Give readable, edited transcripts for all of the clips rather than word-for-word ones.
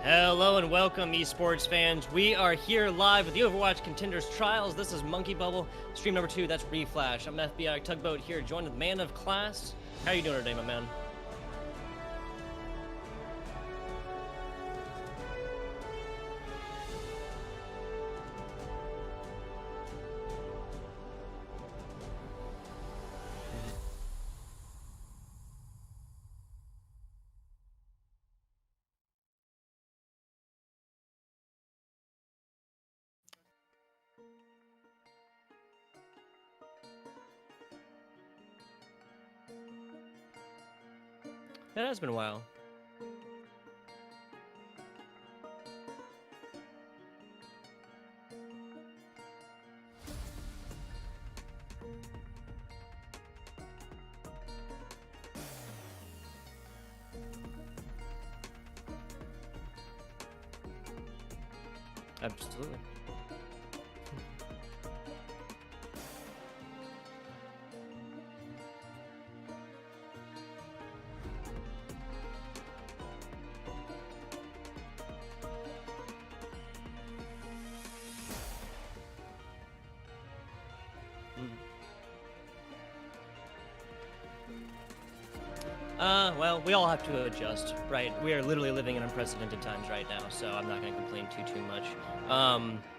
Hello and welcome, esports fans. We are here live with the Overwatch Contenders Trials. This is Monkey Bubble, stream number 2. That's Reflash. I'm FBI Tugboat here, joined with Man of Class. How are you doing today, my man? It has been a while. Absolutely. Well, we all have to adjust, right? We are literally living in unprecedented times right now, so I'm not going to complain too much.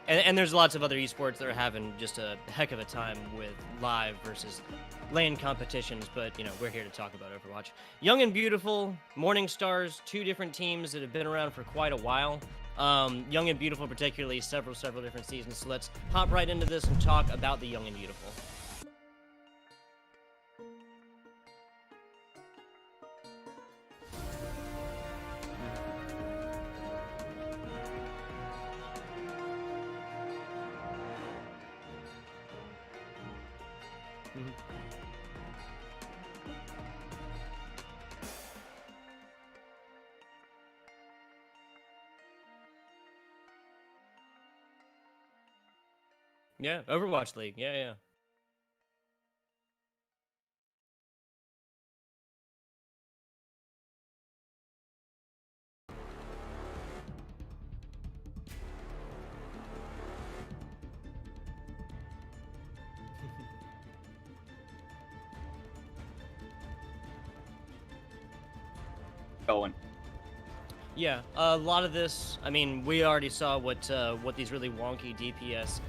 And there's lots of other esports that are having just a heck of a time with live versus LAN competitions, but, you know, we're here to talk about Overwatch. Young and Beautiful, Morning Stars, two different teams that have been around for quite a while. Young and Beautiful particularly, several different seasons, so let's hop right into this and talk about the Young and Beautiful. Yeah, Overwatch League. Yeah. Going. Yeah, a lot of this, I mean, we already saw what these really wonky DPS,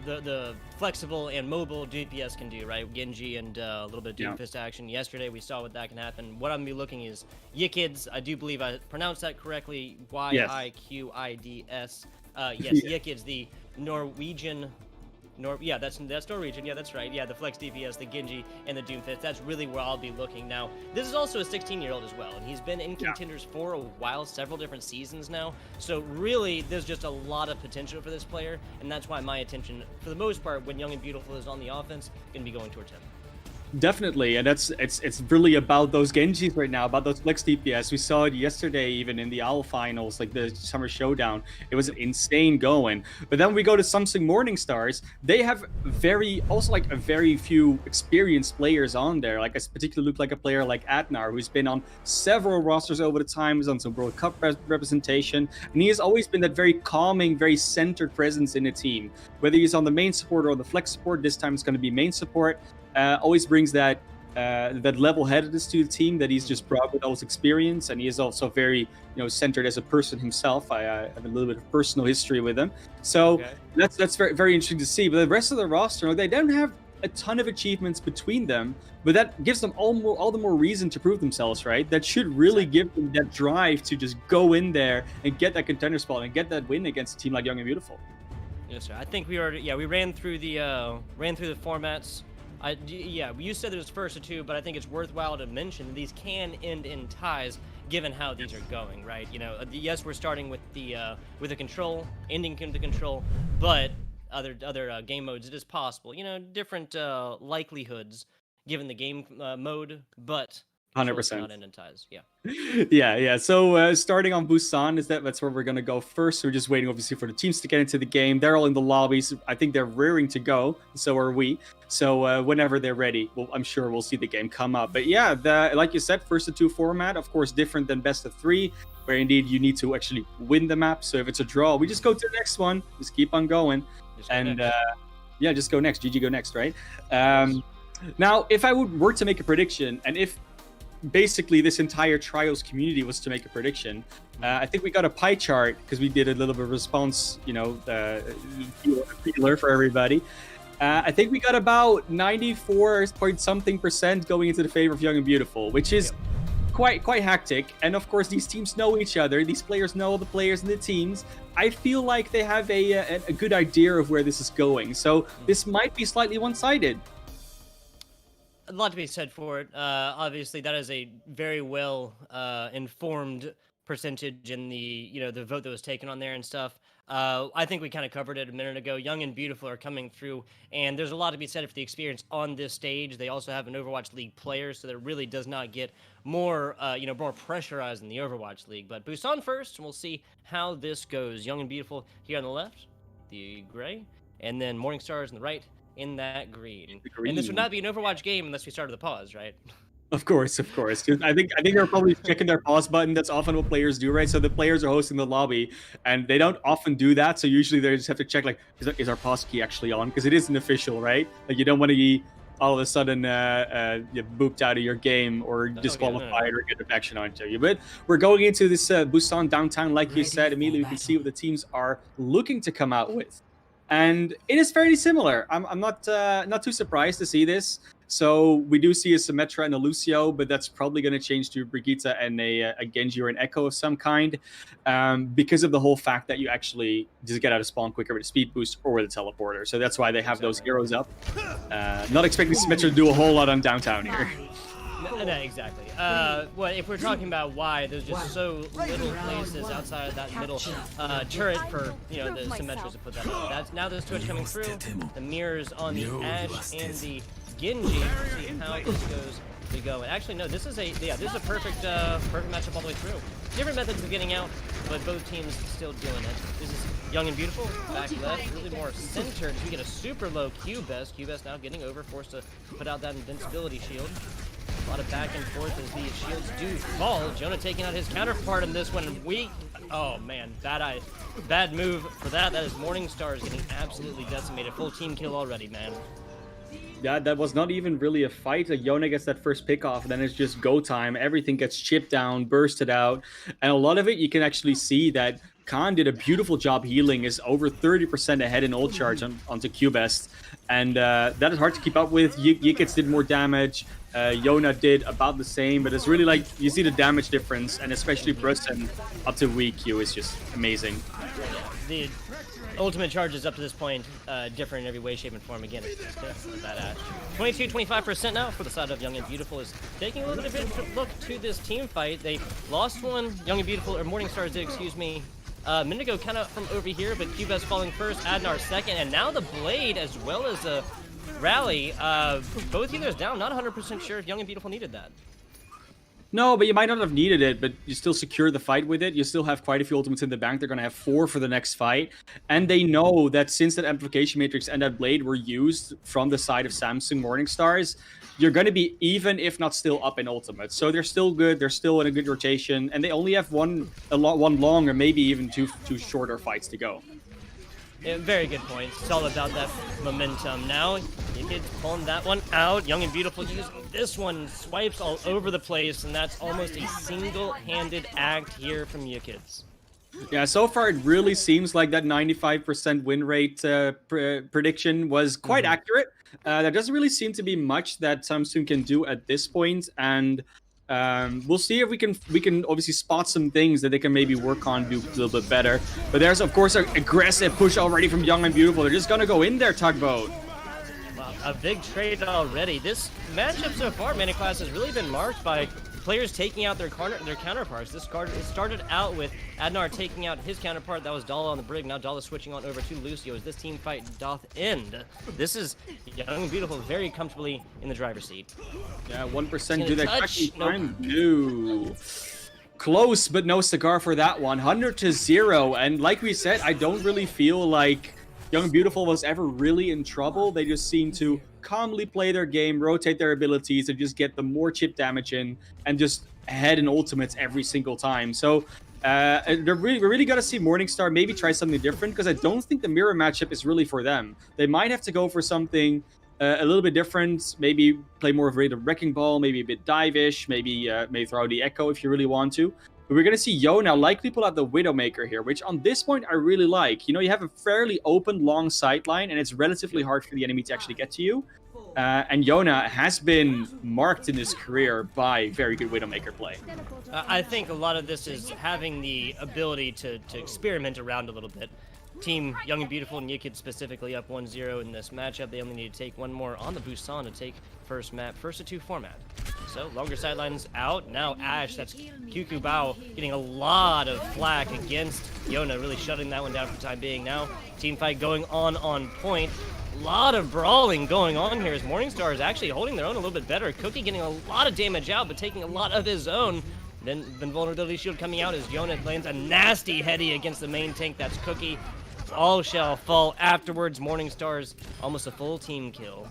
the flexible and mobile DPS can do, right? Genji and a little bit of Doomfist action. Yesterday, we saw what that can happen. What I'm going to be looking is Yikids. I do believe I pronounced that correctly. Y-I-Q-I-D-S. Yes, Yikids, the Norwegian... that's Norwegian. Yeah, that's right. Yeah, the Flex DPS, the Genji, and the Doomfist. That's really where I'll be looking now. This is also a 16-year-old as well, and he's been in Contenders for a while, several different seasons now. So really, there's just a lot of potential for this player, and that's why my attention, for the most part, when Young and Beautiful is on the offense, going to be going towards him. Definitely, and it's really about those Genjis right now, about those Flex DPS. We saw it yesterday, even in the OWL finals, like the Summer Showdown. It was insane going. But then we go to Samsung Morning Stars. They have very few experienced players on there. Like I particularly look like a player like Adnar, who's been on several rosters over the time, he's on some World Cup representation, and he has always been that very calming, very centered presence in the team. Whether he's on the main support or the flex support, this time it's going to be main support. Always brings that level-headedness to the team that he's just brought with all his experience, and he is also very, centered as a person himself. I have a little bit of personal history with him, so that's very, very interesting to see. But the rest of the roster, they don't have a ton of achievements between them, but that gives them all the more reason to prove themselves, right? That should really give them that drive to just go in there and get that contender spot and get that win against a team like Young and Beautiful. Yes, sir. I think we ran through the formats. You said there's first or two, but I think it's worthwhile to mention these can end in ties given how these are going, right? Yes, we're starting with the control, ending the control, but other game modes, it is possible. Different likelihoods given the game mode, but 100%. not end in ties. Yeah. Yeah. So starting on Busan, that's where we're gonna go first. We're just waiting, obviously, for the teams to get into the game. They're all in the lobbies. I think they're rearing to go. So are we. So whenever they're ready, I'm sure we'll see the game come up. But yeah, like you said, first to two format, of course, different than best of three. where indeed you need to actually win the map. So if it's a draw, we just go to the next one, just keep on going, and yeah, just go next. GG, go next, right? Now, if I were to make a prediction, and if basically this entire Trials community was to make a prediction, I think we got a pie chart because we did a little bit of response, feeler for everybody. I think we got about 94 point something percent going into the favor of Young and Beautiful, which is quite hectic. And of course, these teams know each other. These players know the players in the teams. I feel like they have a good idea of where this is going. So this might be slightly one-sided. A lot to be said for it. Obviously, that is a very well informed percentage in the the vote that was taken on there and stuff. I think we kind of covered it a minute ago. Young and Beautiful are coming through, and there's a lot to be said for the experience on this stage. They also have an Overwatch League player, so that really does not get more more pressurized in the Overwatch League. But Busan first, and we'll see how this goes. Young and Beautiful here on the left, the gray, and then Morning Stars on the right in that green. And this would not be an Overwatch game unless we started the pause, right? Of course. I think they're probably checking their pause button. That's often what players do, right? So the players are hosting the lobby, and they don't often do that. So usually they just have to check, like, is our pause key actually on? Because it isn't official, right? Like, you don't want to be all of a sudden booped out of your game or disqualified or get an action onto you. But we're going into this Busan downtown, like you said. Immediately we can see what the teams are looking to come out with, and it is fairly similar. I'm not too surprised to see this. So we do see a Symmetra and a Lucio, but that's probably going to change to Brigitte and a Genji or an Echo of some kind, because of the whole fact that you actually just get out of spawn quicker with a speed boost or with a teleporter. So that's why they have those heroes up. Not expecting Symmetra to do a whole lot on downtown here. No, exactly. Well, if we're talking about why, there's just so little places outside of that middle turret for the Symmetras to put that on. That's now there's Twitch coming through. The mirrors on the Ashe and the Genji. See how this goes to go. And actually, no, this is a perfect matchup all the way through. Different methods of getting out, but both teams still doing it. This is Young and Beautiful, back left, really more centered. We get a super low Q-Best. Q-Best now getting over, forced to put out that invincibility shield. A lot of back and forth as these shields do fall. Jonah taking out his counterpart in this one, and oh man, bad move for that. That is Morning Stars getting absolutely decimated. Full team kill already, man. Yeah, that was not even really a fight. Like, Yona gets that first pick off, and then it's just go time. Everything gets chipped down, bursted out, and a lot of it you can actually see that Khan did a beautiful job healing. Is over 30% ahead in ult charge onto Q-Best, and that is hard to keep up with. Yikits did more damage. Yona did about the same, but it's really like you see the damage difference, and especially Busan up to WQ is just amazing. The ultimate charges up to this point different in every way, shape, and form. Again, it's badass. 22-25% now for the side of Young and Beautiful is taking a little bit of a look to this team fight. They lost one, Young and Beautiful, or Morning Stars did, excuse me, a minute ago, kind of from over here, but Q-Best falling first, Adnar second, and now the Blade as well as the Rally. Both healers down, not 100% sure if Young and Beautiful needed that. No, but you might not have needed it, but you still secure the fight with it. You still have quite a few ultimates in the bank. They're going to have 4 for the next fight. And they know that since that Amplification Matrix and that Blade were used from the side of Samsung Morning Stars, you're going to be even, if not still, up in ultimates. So they're still good. They're still in a good rotation. And they only have one long or maybe even two shorter fights to go. Yeah, very good point. It's all about that momentum. Now, Yikits pulling that one out. Young and Beautiful using this one. Swipes all over the place, and that's almost a single-handed act here from Yikits. Yeah, so far it really seems like that 95% win rate prediction was quite accurate. There doesn't really seem to be much that Samsung can do at this point, and we'll see if we can obviously spot some things that they can maybe work on, do a little bit better. But there's of course an aggressive push already from Young and Beautiful. They're just gonna go in there, Tugboat. Wow, a big trade already. This matchup so far, Mana Class, has really been marked by players taking out their counterparts. This card started out with Adnar taking out his counterpart. That was Dala on the brig. Now Dala switching on over to Lucio as this team fight doth end. This is Young and Beautiful very comfortably in the driver's seat. Yeah, 1% do they touch? Time? No. Close, but no cigar for that one. 100-0. And like we said, I don't really feel like Young and Beautiful was ever really in trouble. They just seem to calmly play their game, rotate their abilities, and just get the more chip damage in, and just head in ultimates every single time. So We're really gonna see Morningstar maybe try something different, because I don't think the mirror matchup is really for them. They might have to go for something a little bit different. Maybe play more of a wrecking ball, maybe a bit dive-ish, maybe throw out the echo if you really want to. But we're gonna see Yona likely pull out the Widowmaker here, which on this point I really like. You have a fairly open, long sideline, and it's relatively hard for the enemy to actually get to you. And Yona has been marked in his career by very good Widowmaker play. I think a lot of this is having the ability to experiment around a little bit. Team Young and Beautiful and Yikid specifically up 1-0 in this matchup. They only need to take one more on the Busan to take first to 2 format. So longer sidelines out. Now Ash, that's QQ Bao, getting a lot of flack against Yona, really shutting that one down for the time being. Now team fight going on point. A lot of brawling going on here as Morningstar is actually holding their own a little bit better. Cookie getting a lot of damage out, but taking a lot of his own. Then vulnerability shield coming out as Yona lands a nasty heady against the main tank. That's Cookie. All shall fall afterwards. Morningstar's almost a full team kill.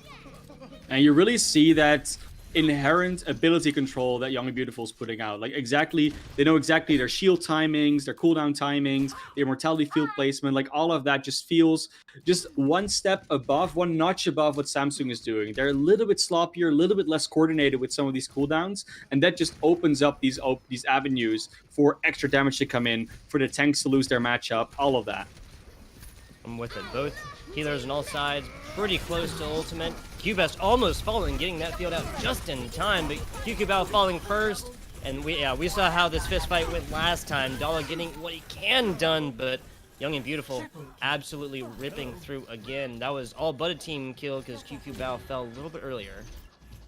And you really see that inherent ability control that Young and Beautiful is putting out. Like, they know exactly their shield timings, their cooldown timings, the immortality field placement. Like, all of that just feels just one step above, one notch above what Samsung is doing. They're a little bit sloppier, a little bit less coordinated with some of these cooldowns, and that just opens up these avenues for extra damage to come in, for the tanks to lose their matchup, all of that. I'm with it. Both healers on all sides, pretty close to ultimate. Q-Best almost falling, getting that field out just in time, but QQ Bao falling first. And we saw how this fist fight went last time. Dala getting what he can done, but Young and Beautiful absolutely ripping through again. That was all but a team kill because QQ Bao fell a little bit earlier.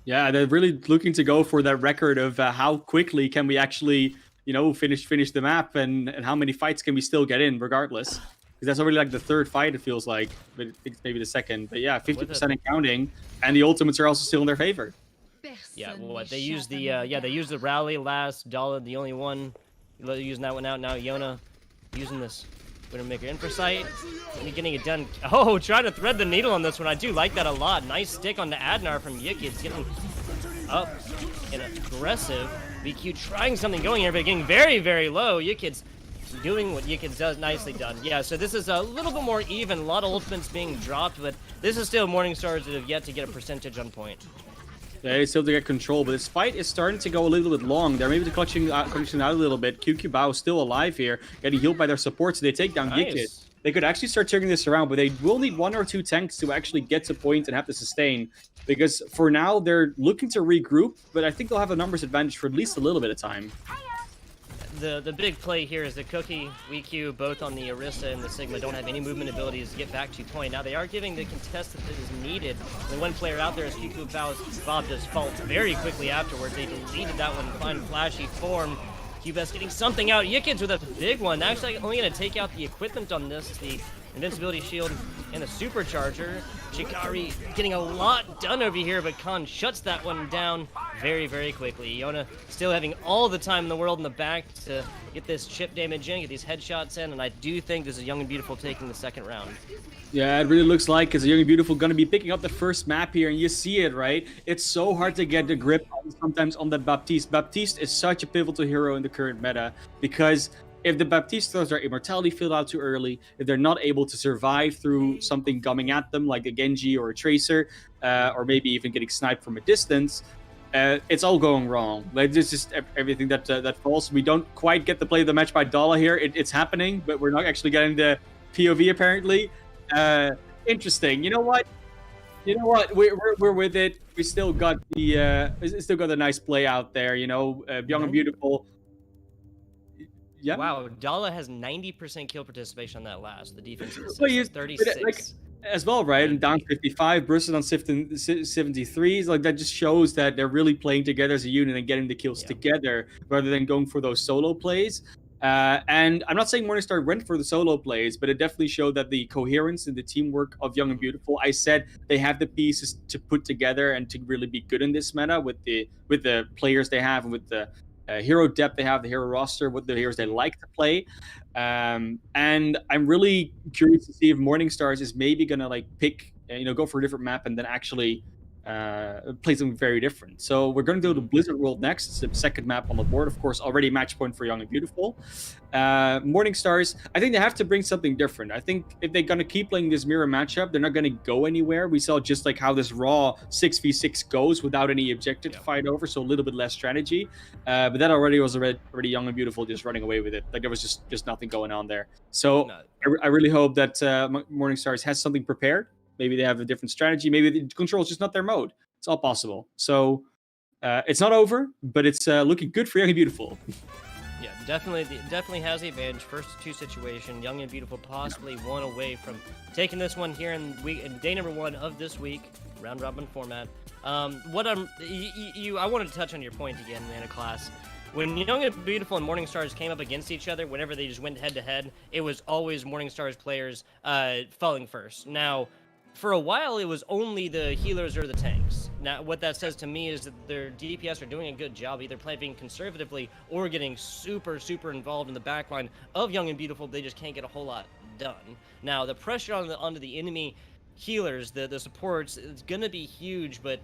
Yeah, they're really looking to go for that record of how quickly can we actually, finish the map, and how many fights can we still get in regardless. Because that's already like the third fight, it feels like. But it's maybe the second. But yeah, 50% and counting. And the ultimates are also still in their favor. Yeah, they used the rally last. Dala, the only one using that one out. Now Yona using this Widowmaker in for sight. And getting it done. Oh, trying to thread the needle on this one. I do like that a lot. Nice stick on the Adnar from Yikid. Getting up and aggressive. BQ trying something going here, but getting very, very low. Yikid's doing what Yikid does, nicely done. Yeah, so this is a little bit more even. A lot of ultimates being dropped, but this is still Morningstars that have yet to get a percentage on point. Yeah, they still to get control, but this fight is starting to go a little bit long. They're maybe collecting out a little bit. QQ Bao is still alive here, getting healed by their support, so they take down Yikid. They could actually start turning this around, but they will need 1 or 2 tanks to actually get to point and have to sustain. Because for now, they're looking to regroup, but I think they'll have a numbers advantage for at least a little bit of time. The big play here is the Cookie, WeQ, both on the Orisa and the Sigma, don't have any movement abilities to get back to point. Now they are giving the contestant that is needed. The one player out there is QQ Bao's Bob does fault very quickly afterwards. They deleted that one, fine flashy form. Q-Best getting something out. Yikid's with a big one. Actually only going to take out the equipment on this, the invincibility shield and the supercharger. Chikari getting a lot done over here, but Khan shuts that one down very, very quickly. Yona still having all the time in the world in the back to get this chip damage in, get these headshots in, and I do think this is Young and Beautiful taking the second round. Yeah, it really looks like, because Young and Beautiful going to be picking up the first map here, and you see it, right? It's so hard to get the grip sometimes on the Baptiste. Baptiste is such a pivotal hero in the current meta, because if the Baptiste throws their immortality field out too early, if they're not able to survive through something coming at them, like a Genji or a Tracer, or maybe even getting sniped from a distance, it's all going wrong. Like, it's just everything that falls. We don't quite get the play of the match by Dala here. It's happening, but we're not actually getting the POV apparently. Interesting. You know what? We're with it. We still got the nice play out there. Young and Beautiful. Yeah. Wow, Dala has 90% kill participation on that last. The defense is 36. As well, right? And down 55, Busan on 73. Like, that just shows that they're really playing together as a unit and getting the kills together rather than going for those solo plays. And I'm not saying Morningstar went for the solo plays, but it definitely showed that the coherence and the teamwork of Young and Beautiful. I said they have the pieces to put together and to really be good in this meta with the players they have and with the hero depth they have, the hero roster, what the heroes they like to play. And I'm really curious to see if Morningstars is maybe gonna like pick, go for a different map and then actually play something very different. So we're going to go to Blizzard World next. It's the second map on the board, of course, already match point for Young and Beautiful. Morning Stars, I think they have to bring something different. I think if they're going to keep playing this mirror matchup, they're not going to go anywhere. We saw just like how this raw 6v6 goes without any objective to fight over, so a little bit less strategy. But that already was already Young and Beautiful just running away with it. Like there was just nothing going on there. So I really hope that Morning Stars has something prepared. Maybe they have a different strategy. Maybe the control is just not their mode. It's all possible. So it's not over, but it's looking good for Young and Beautiful. Yeah, definitely has the advantage. First two situation, Young and Beautiful possibly one away from taking this one here in day number 1 of this week, round robin format. I wanted to touch on your point again, Mana Class. When Young and Beautiful and Morning Stars came up against each other, whenever they just went head to head, it was always Morning Stars players falling first. Now, for a while, it was only the healers or the tanks. Now, what that says to me is that their DPS are doing a good job, either playing conservatively or getting super involved in the backline of Young and Beautiful. They just can't get a whole lot done. Now, the pressure onto the enemy healers, the supports, it's going to be huge, but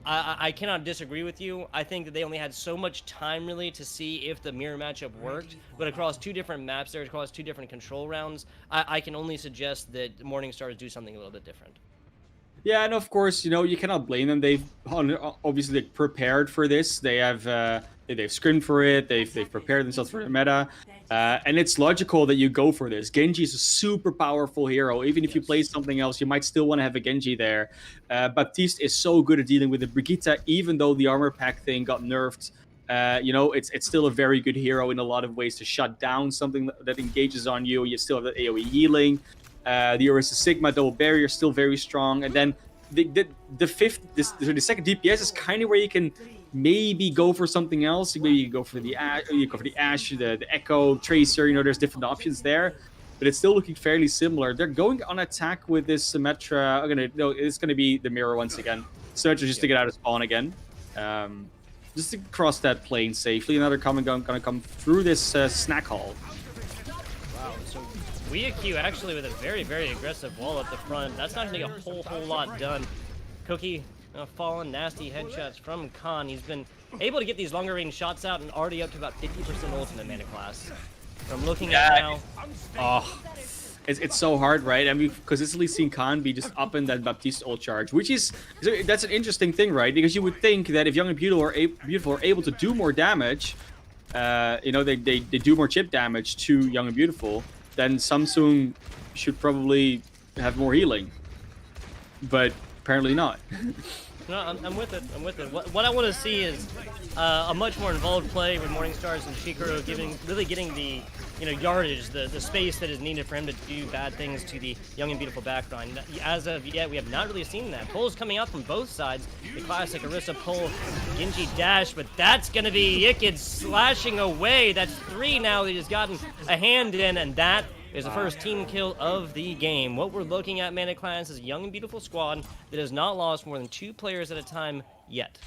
I cannot disagree with you. I think that they only had so much time, really, to see if the mirror matchup worked. But across 2 different maps there, across 2 different control rounds, I can only suggest that Morning Stars do something a little bit different. Yeah, and of course, you cannot blame them. They've obviously prepared for this. They have they've scrimmed for it. They've prepared themselves for the meta, and it's logical that you go for this. Genji is a super powerful hero. Even if you play something else, you might still want to have a Genji there. Baptiste is so good at dealing with the Brigitte, even though the armor pack thing got nerfed. It's still a very good hero in a lot of ways to shut down something that engages on you. You still have that AoE healing. The Orisa Sigma double barrier is still very strong, and then the second DPS is kind of where you can maybe go for something else. Maybe you go for the Ashe, the Echo, Tracer. There's different options there, but it's still looking fairly similar. They're going on attack with this Symmetra. It's gonna be the mirror once again. Symmetra just to get out of spawn again, just to cross that plane safely. Another comment gonna come through this snack hall. Wow, so WeAQ actually with a very aggressive wall up the front. That's not going to get a whole lot done. Cookie falling, nasty headshots from Khan. He's been able to get these longer range shots out and already up to about 50% ultimate Mana Class. I'm looking at now. It's so hard, right? I mean, because it's at least seen Khan be just up in that Baptiste ult charge, that's an interesting thing, right? Because you would think that if Young and Beautiful are able to do more damage, they do more chip damage to Young and Beautiful, then Samsung should probably have more healing, but apparently not. No, I'm with it. What I want to see is a much more involved play with Morning Stars and Shikoro really getting the yardage, the space that is needed for him to do bad things to the Young and Beautiful backline. As of yet, we have not really seen that. Pulls coming out from both sides. The classic Orisa pull, Genji dash, but that's going to be Yikid slashing away. That's 3 now that he's gotten a hand in, and that is the first team kill of the game. What we're looking at, Mana Clans, is a Young and Beautiful squad that has not lost more than 2 players at a time yet.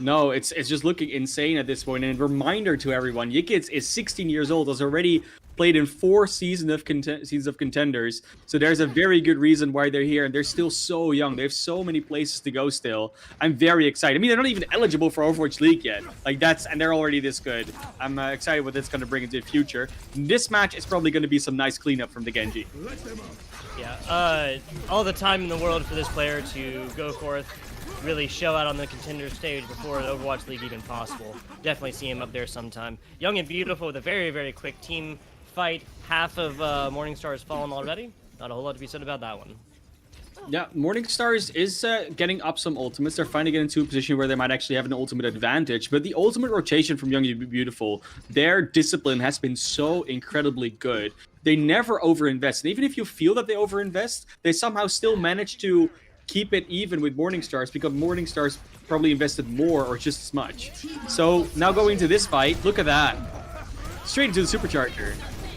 No, it's just looking insane at this point. And a reminder to everyone, Yikid is 16 years old, has already played in 4 seasons of Contenders. So there's a very good reason why they're here, and they're still so young. They have so many places to go still. I'm very excited. I mean, they're not even eligible for Overwatch League yet. And they're already this good. I'm excited what that's going to bring into the future. This match is probably going to be some nice cleanup from the Genji. Yeah, all the time in the world for this player to go forth, really show out on the Contender stage before the Overwatch League even possible. Definitely see him up there sometime. Young and Beautiful with a very quick team fight. Half of Morning Stars fallen already. Not a whole lot to be said about that one. Yeah, Morning Stars is getting up some ultimates. They're finally getting into a position where they might actually have an ultimate advantage. But the ultimate rotation from Young and Beautiful, their discipline has been so incredibly good. They never overinvest. And even if you feel that they overinvest, they somehow still manage to keep it even with Morning Stars, because Morning Stars probably invested more or just as much. So now going to this fight, look at that. Straight into the Supercharger.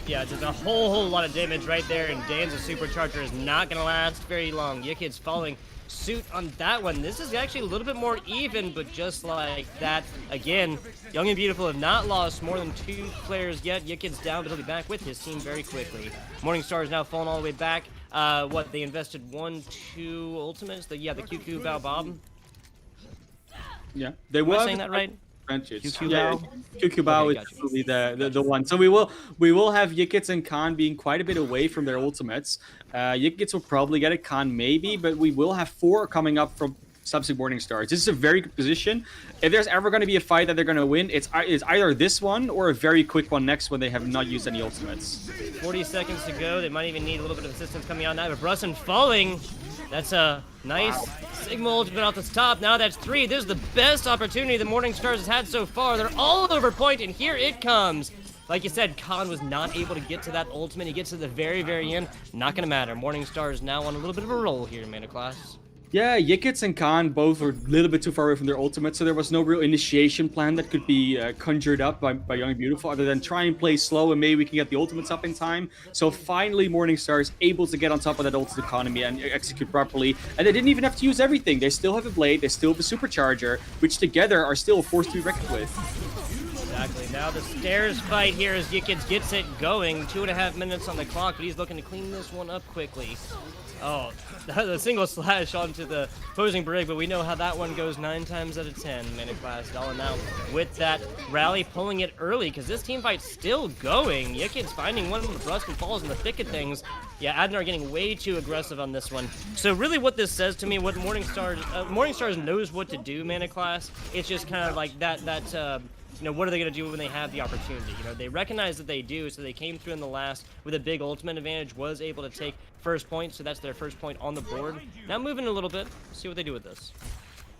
Yeah, just a whole lot of damage right there, and Dan's Supercharger is not going to last very long. Yikid's following suit on that one. This is actually a little bit more even, but just like that, again, Young and Beautiful have not lost more than 2 players yet. Yikid's down, but he'll be back with his team very quickly. Morning Star is now falling all the way back. They invested 1, 2 ultimates? The QQ Bao Bob? Yeah, they Am will I have saying that right? advantage. QQ Yeah, Bao? QQ Bao Okay, is gotcha. really the one. So we will have Yikits and Khan being quite a bit away from their ultimates. Yikits will probably get it, Khan maybe, but we will have 4 coming up from subsequent Morning Stars. This is a very good position. If there's ever going to be a fight that they're going to win, it's either this one or a very quick one next when they have not used any ultimates. 40 seconds to go. They might even need a little bit of assistance coming out now. But Busan falling. That's a nice Sigma ultimate off the top. Now that's 3. This is the best opportunity the Morning Stars has had so far. They're all over point, and here it comes. Like you said, Khan was not able to get to that ultimate. He gets to the very, very end. Not going to matter. Morning Stars now on a little bit of a roll here, Mana Class. Yeah, Yikits and Khan both were a little bit too far away from their ultimate, so there was no real initiation plan that could be conjured up by Young and Beautiful other than try and play slow and maybe we can get the ultimates up in time. So finally Morningstar is able to get on top of that ultimate economy and execute properly. And they didn't even have to use everything. They still have a blade, they still have a supercharger, which together are still a force to be reckoned with. Exactly. Now the stairs fight here as Yikits gets it going. 2.5 minutes on the clock, but he's looking to clean this one up quickly. Oh, the single slash onto the opposing brig, but we know how that one goes 9 times out of 10. Mana Class Dollar now with that rally, pulling it early because this team fight's still going. Yikits finding one of the Brust and falls in the thick of things. Yeah, Adnar getting way too aggressive on this one. So really what this says to me, what Morningstars knows what to do, Mana Class. It's just kind of like that you know, what are they going to do when they have the opportunity? You know, they recognize that they do, so they came through in the last with a big ultimate advantage, was able to take first point, so that's their first point on the board. Now moving a little bit, see what they do with this.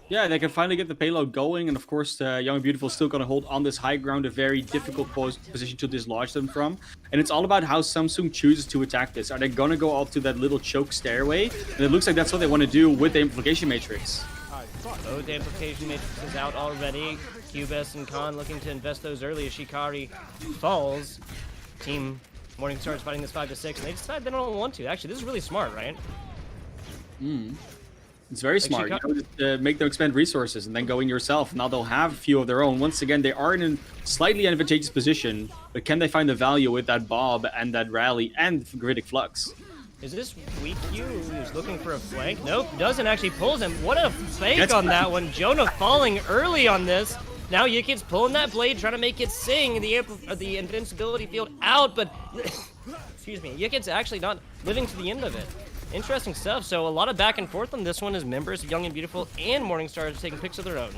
Yeah, they can finally get the payload going, and of course, Young and Beautiful is still going to hold on this high ground, a very difficult position to dislodge them from. And it's all about how Samsung chooses to attack this. Are they going to go up to that little choke stairway? And it looks like that's what they want to do with the Implication Matrix. Oh, the Implication Matrix is out already. Cubes and Khan looking to invest those early as Shikari falls. Team Morningstar is fighting this 5-6, and they decide they don't want to. Actually, this is really smart, right? It's very smart. You know, just, make them expend resources and then go in yourself. Now they'll have a few of their own. Once again, they are in a slightly advantageous position, but can they find the value with that Bob and that rally and Gravitic Flux? Is this Weak Q who's looking for a flank? Nope, doesn't actually pulls him. What a fake on that one. Jonah falling early on this. Now Yikits pulling that blade, trying to make it sing the invincibility field out, but excuse me, Yikits actually not living to the end of it. Interesting stuff. So a lot of back and forth on this one as members of Young and Beautiful and Morningstar taking picks of their own.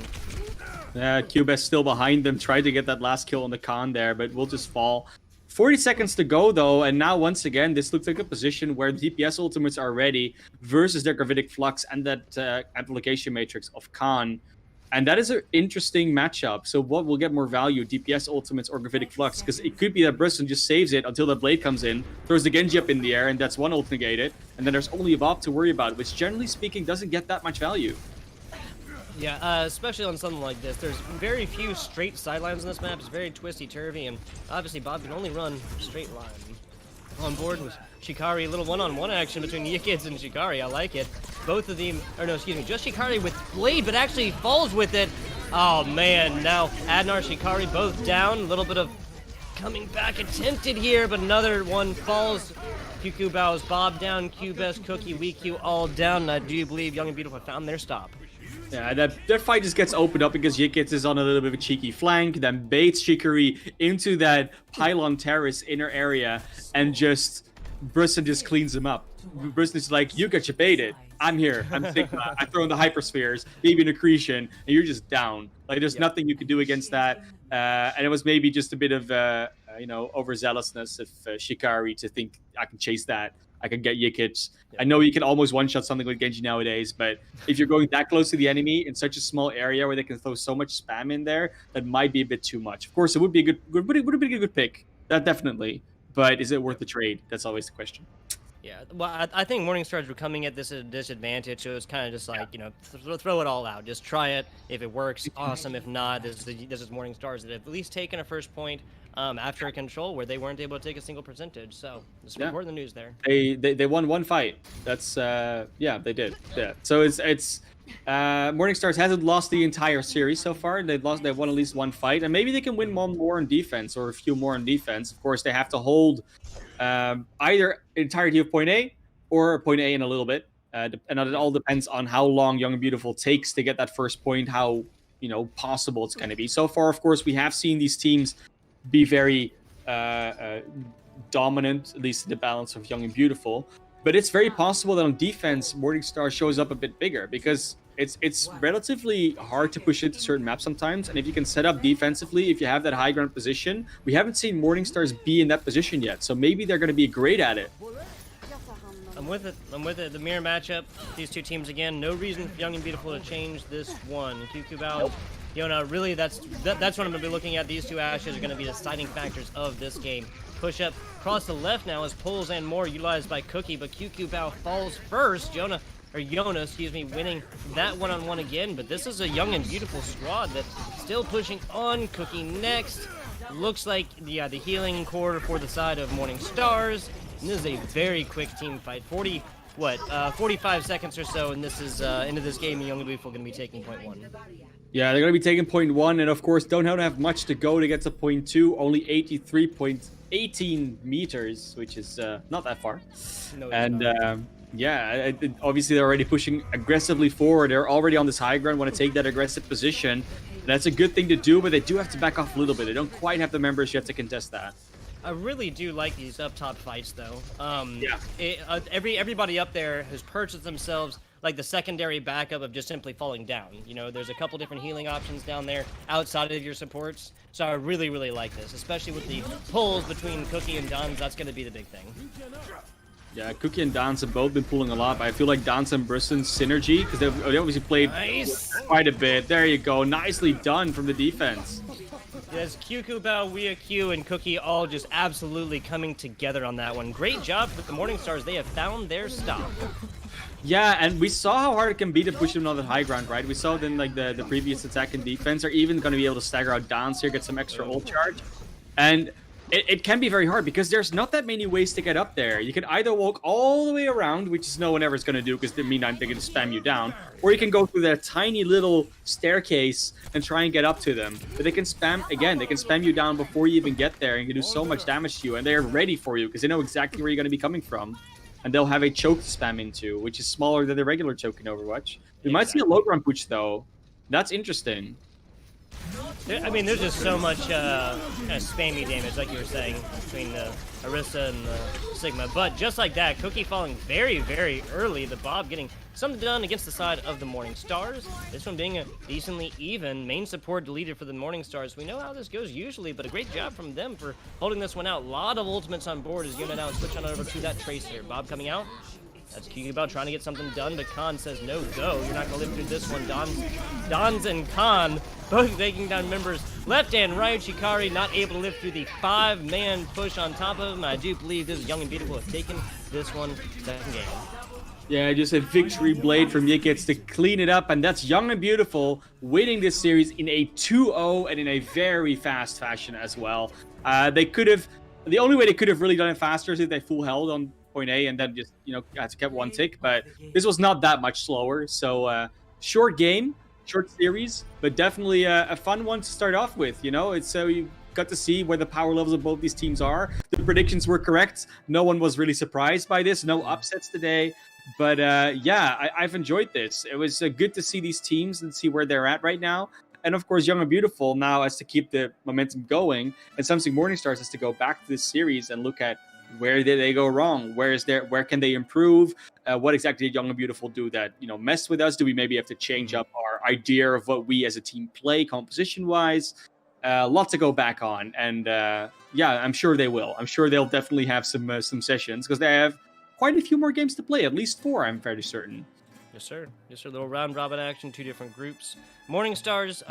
Yeah, Cubes still behind them, tried to get that last kill on the Khan there, but will just fall. 40 seconds to go though, and now once again, this looks like a position where the DPS ultimates are ready versus their Gravitic Flux and that Amplification Matrix of Khan. And that is an interesting matchup. So what will get more value, DPS ultimates or Gravitic Flux? Because it could be that Briston just saves it until the blade comes in, throws the Genji up in the air, and that's one ult negated. And then there's only a Bob to worry about, which generally speaking doesn't get that much value. Yeah, especially on something like this. There's very few straight sidelines on this map. It's very twisty-turvy, and obviously Bob can only run straight line. On board with Shikari, a little one-on-one action between Yikits and Shikari. I like it. Both of them, or no, excuse me, just Shikari with Blade, but actually falls with it. Oh man, now Adnar, Shikari both down. A little bit of coming back attempted here, but another one falls. QQ bows Bob down, Cubes, Cookie, Weak Q all down, and I do believe Young and Beautiful found their stop. Yeah, that fight just gets opened up because Yikits is on a little bit of a cheeky flank, then baits Shikari into that pylon terrace inner area, and just Briston just cleans him up. Briston's like, you got you baited. I'm here. I'm Sigma. I throw in the hyperspheres, maybe an accretion, and you're just down. Like there's nothing you could do against that. And it was maybe just a bit of you know, overzealousness of Shikari to think I can chase that. I can get Yikits. I know you can almost one-shot something like Genji nowadays, but if you're going that close to the enemy in such a small area where they can throw so much spam in there, that might be a bit too much. Of course, it would be a would have been a good pick. That definitely. But is it worth the trade? That's always the question. Yeah, well, I think Morningstars were coming at this at a disadvantage, so it's kind of just like, you know, throw it all out. Just try it. If it works, awesome. If not, this is Morningstars that have at least taken a first point after a control where they weren't able to take a single percentage. So just report the news there. They won one fight. That's yeah, they did. Yeah. So it's Morningstars hasn't lost the entire series so far. They've won at least one fight, and maybe they can win one more on defense or a few more on defense. Of course, they have to hold either entirety of point A or point A in a little bit, and it all depends on how long Young and Beautiful takes to get that first point, how possible it's going to be. So far, of course, we have seen these teams be very dominant, at least in the balance of young and beautiful. But it's very possible that on defense, Morningstar shows up a bit bigger because it's relatively hard to push into certain maps sometimes. And if you can set up defensively, if you have that high ground position, we haven't seen Morningstars be in that position yet. So maybe they're going to be great at it. I'm with it. The mirror matchup, these two teams again. No reason for Young and Beautiful to change this one. QQ Bao, Yona, really that's what I'm going to be looking at. These two Ashes are going to be the deciding factors of this game. Push up across the left now as pulls and more utilized by Cookie, but QQ Bao falls first. Yona, winning that one-on-one again. But this is a Young and Beautiful squad that's still pushing on. Cookie next. Looks like, the healing core for the side of Morning Stars. And this is a very quick team fight. 45 seconds or so, and this is into this game. Young and Beautiful going to be taking point 1. Yeah, they're going to be taking point 1, and of course, don't have much to go to get to point 2. Only 83.18 meters, which is not that far. No, and obviously they're already pushing aggressively forward. They're already on this high ground, want to take that aggressive position. That's a good thing to do, but they do have to back off a little bit. They don't quite have the members yet to contest that. I really do like these up top fights, though. Everybody up there has purchased themselves like the secondary backup of just simply falling down. There's a couple different healing options down there outside of your supports. So I really, really like this, especially with the pulls between Cookie and Don's. That's going to be the big thing. Yeah, Cookie and Dans have both been pulling a lot, but I feel like Dans and Brisson's synergy, because they obviously played quite a bit. There you go. Nicely done from the defense. Yes, QQ Bao, Wea Q, and Cookie all just absolutely coming together on that one. Great job with the Morning Stars. They have found their stop. Yeah, and we saw how hard it can be to push them on the high ground, right? We saw it in like the previous attack and defense. They're even going to be able to stagger out Dance here, get some extra ult charge. And it can be very hard because there's not that many ways to get up there. You can either walk all the way around, which is no one ever is going to do because they mean they're going to spam you down, or you can go through that tiny little staircase and try and get up to them. But they can spam you down before you even get there and can do so much damage to you, and they're ready for you because they know exactly where you're going to be coming from. And they'll have a choke to spam into, which is smaller than the regular choke in Overwatch. We might see a low ground push though. That's interesting. I mean, there's just so much kind of spammy damage, like you were saying, between the Arista and the Sigma. But just like that, Cookie falling very, very early. The Bob getting something done against the side of the Morning Stars. This one being a decently even. Main support deleted for the Morning Stars. We know how this goes usually, but a great job from them for holding this one out. A lot of ultimates on board as Yuna now switch on over to that Tracer. Bob coming out. That's QQ Bao trying to get something done, but Khan says, no, go. You're not going to live through this one. Dons and Khan both taking down members left and right. Shikari not able to live through the 5-man push on top of him. I do believe this Young and Beautiful have taken this one second game. Yeah, just a victory blade from Yikits to clean it up, and that's Young and Beautiful winning this series in a 2-0 and in a very fast fashion as well. The only way they could have really done it faster is if they full held on point A and then just, had to keep one tick, but this was not that much slower. So short game, short series, but definitely a fun one to start off with. It's so you got to see where the power levels of both these teams are. The predictions were correct. No one was really surprised by this. No upsets today. But I've enjoyed this. It was good to see these teams and see where they're at right now. And of course, Young and Beautiful now has to keep the momentum going. And Samsung Morningstars has to go back to this series and look at where did they go wrong? Where can they improve? What exactly did Young and Beautiful do that messed with us? Do we maybe have to change up our idea of what we as a team play composition-wise? Lot to go back on, and I'm sure they will. I'm sure they'll definitely have some sessions because they have quite a few more games to play, at least 4, I'm fairly certain. Yes, sir. Little round robin action, 2 different groups. Morning Stars.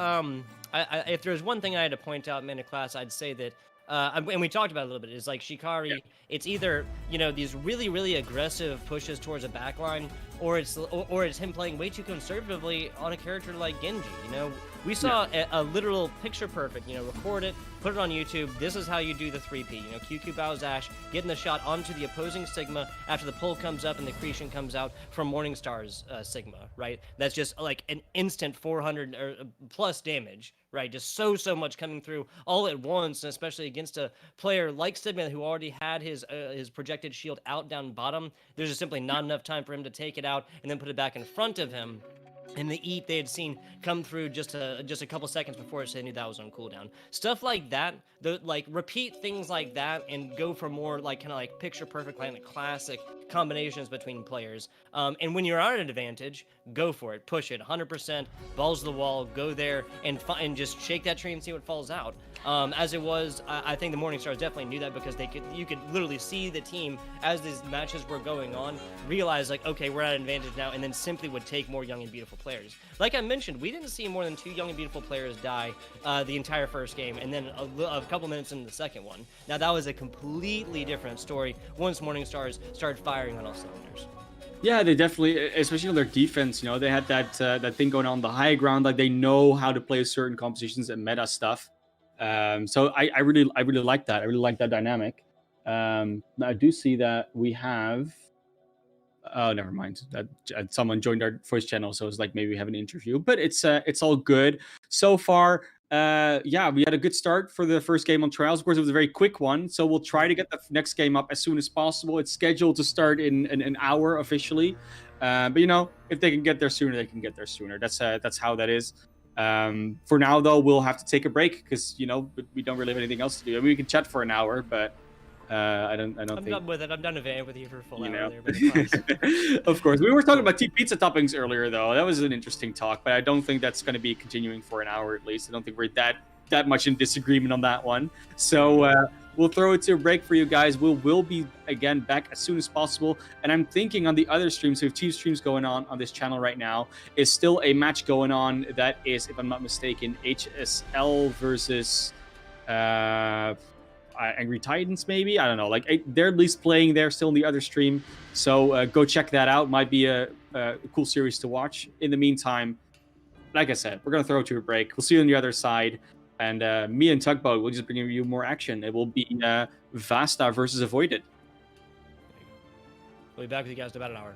If there's one thing I had to point out in class, I'd say that. And we talked about it a little bit, is like Shikari, yeah. It's either, these really, really aggressive pushes towards a backline, or it's him playing way too conservatively on a character like Genji. We saw a literal picture perfect, record it, put it on YouTube. This is how you do the 3P. QQ Bao's Ash getting the shot onto the opposing Sigma after the pull comes up and the Creation comes out from Morningstar's Sigma, right? That's just like an instant 400 or plus damage, right? Just so much coming through all at once, and especially against a player like Sigma who already had his projected shield out down bottom. There's just simply not enough time for him to take it out and then put it back in front of him. and the eat they had seen come through just a couple seconds before, so they knew that was on cooldown. Stuff like that, like repeat things like that, and go for more like kind of like picture perfect, like classic combinations between players. And when you're at an advantage, go for it, push it, 100%, balls to the wall, go there and just shake that tree and see what falls out. As it was, I think the Morning Stars definitely knew that, because you could literally see the team as these matches were going on, realize like, okay, we're at an advantage now, and then simply would take more young and beautiful players. Like I mentioned, we didn't see more than 2 young and beautiful players die the entire first game, and then a couple minutes into the second one. Now that was a completely different story once Morning Stars started firing on all cylinders. Yeah, they definitely, especially on their defense, you know, they had that thing going on the high ground, like they know how to play certain compositions and meta stuff. So I really like that. I really like that dynamic. I do see that we have. Oh, never mind. That someone joined our voice channel, so it's like maybe we have an interview, but it's all good so far. Yeah, we had a good start for the first game on Trials. Of course, it was a very quick one, so we'll try to get the next game up as soon as possible. It's scheduled to start in an hour officially, but you know, if they can get there sooner, they can get there sooner. That's how that is. For now, though, we'll have to take a break because you know we don't really have anything else to do. I mean, we can chat for an hour, but I don't I'm think. done with it. I'm done evading with you for a full You hour know. there. Of course, we were talking about pizza toppings earlier, though. That was an interesting talk, but I don't think that's going to be continuing for an hour at least. I don't think we're that much in disagreement on that one. So we'll throw it to a break for you guys. We'll be again back as soon as possible. And I'm thinking on the other streams, so we have 2 streams going on this channel right now, is still a match going on that is, if I'm not mistaken, HSL versus Angry Titans, maybe. I don't know. Like they're at least playing there still in the other stream. So go check that out. Might be a cool series to watch. In the meantime, like I said, we're gonna throw it to a break. We'll see you on the other side. And me and Tugboat will just bring you more action. It will be Vasta versus Avoided. We'll be back with you guys in about an hour.